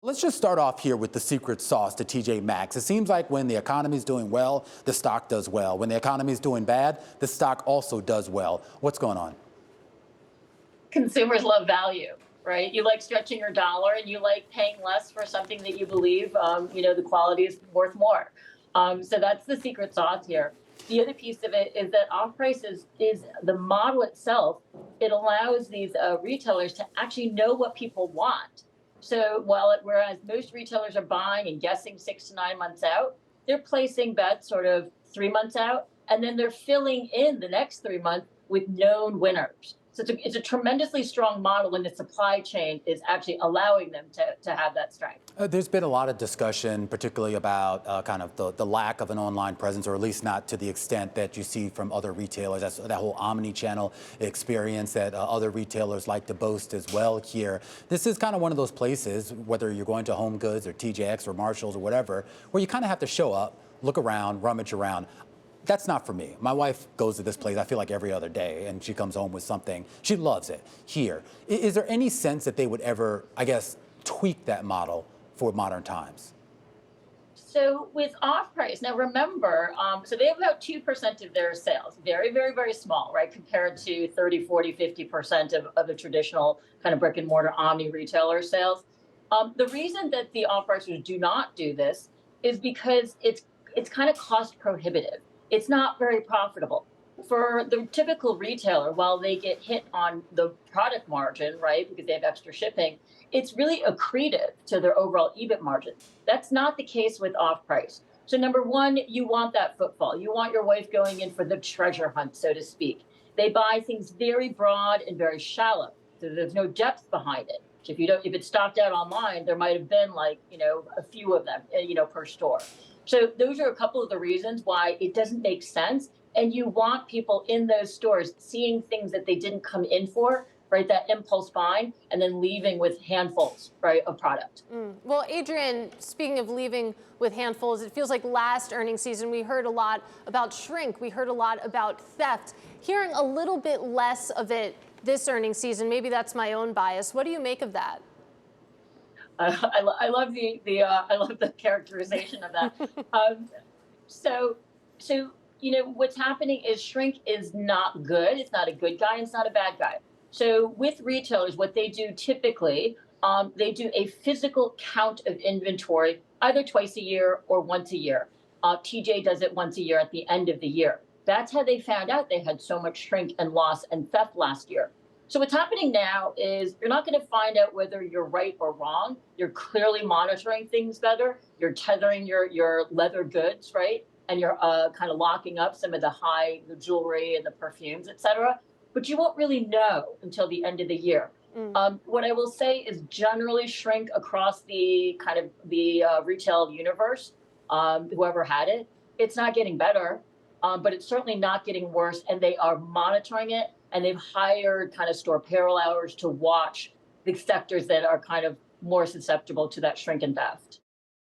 Let's just start off here with the secret sauce to TJ Maxx. It seems like when the economy is doing well, the stock does well. When the economy is doing bad, the stock also does well. What's going on? Consumers love value, right? You like stretching your dollar and you like paying less for something that you believe, the quality is worth more. So that's the secret sauce here. The other piece of it is that off price is the model itself. It allows these retailers to actually know what people want. So whereas most retailers are buying and guessing 6 to 9 months out, they're placing bets sort of 3 months out, and then they're filling in the next 3 months with known winners. So it's a tremendously strong model, and the supply chain is actually allowing them to have that strength. There's been a lot of discussion, particularly about kind of the lack of an online presence, or at least not to the extent that you see from other retailers. That's that whole omni-channel experience that other retailers like to boast as well here. This is kind of one of those places, whether you're going to Home Goods or TJX or Marshalls or whatever, where you kind of have to show up, look around, rummage around. That's not for me. My wife goes to this place, I feel like every other day, and she comes home with something. She loves it here. Is there any sense that they would ever, I guess, tweak that model for modern times? So with off price, now remember, so they have about 2% of their sales, very, very, very small, right? Compared to 30, 40, 50% of the traditional kind of brick and mortar omni retailer sales. The reason that the off pricers do not do this is because it's kind of cost prohibitive. It's not very profitable. For the typical retailer, while they get hit on the product margin, right, because they have extra shipping, it's really accretive to their overall EBIT margin. That's not the case with off price. So number one, you want that footfall. You want your wife going in for the treasure hunt, so to speak. They buy things very broad and very shallow. So there's no depth behind it. So if it's stocked out online, there might have been a few of them, per store. So those are a couple of the reasons why it doesn't make sense. And you want people in those stores seeing things that they didn't come in for, right? That impulse buying, and then leaving with handfuls, right, of product. Well, Adrienne, speaking of leaving with handfuls, it feels like last earnings season we heard a lot about shrink. We heard a lot about theft. Hearing a little bit less of it this earnings season. Maybe that's my own bias. What do you make of that? I love I love the characterization of that. So what's happening is shrink is not good. It's not a good guy. It's not a bad guy. So with retailers, what they do typically, they do a physical count of inventory either twice a year or once a year. TJ does it once a year at the end of the year. That's how they found out they had so much shrink and loss and theft last year. So what's happening now is you're not going to find out whether you're right or wrong. You're clearly monitoring things better. You're tethering your leather goods, right? And you're kind of locking up some of the jewelry and the perfumes, et cetera. But you won't really know until the end of the year. What I will say is generally shrink across the kind of the retail universe, whoever had it, it's not getting better, but it's certainly not getting worse. And they are monitoring it. And they've hired kind of store payroll hours to watch the sectors that are kind of more susceptible to that shrink and theft.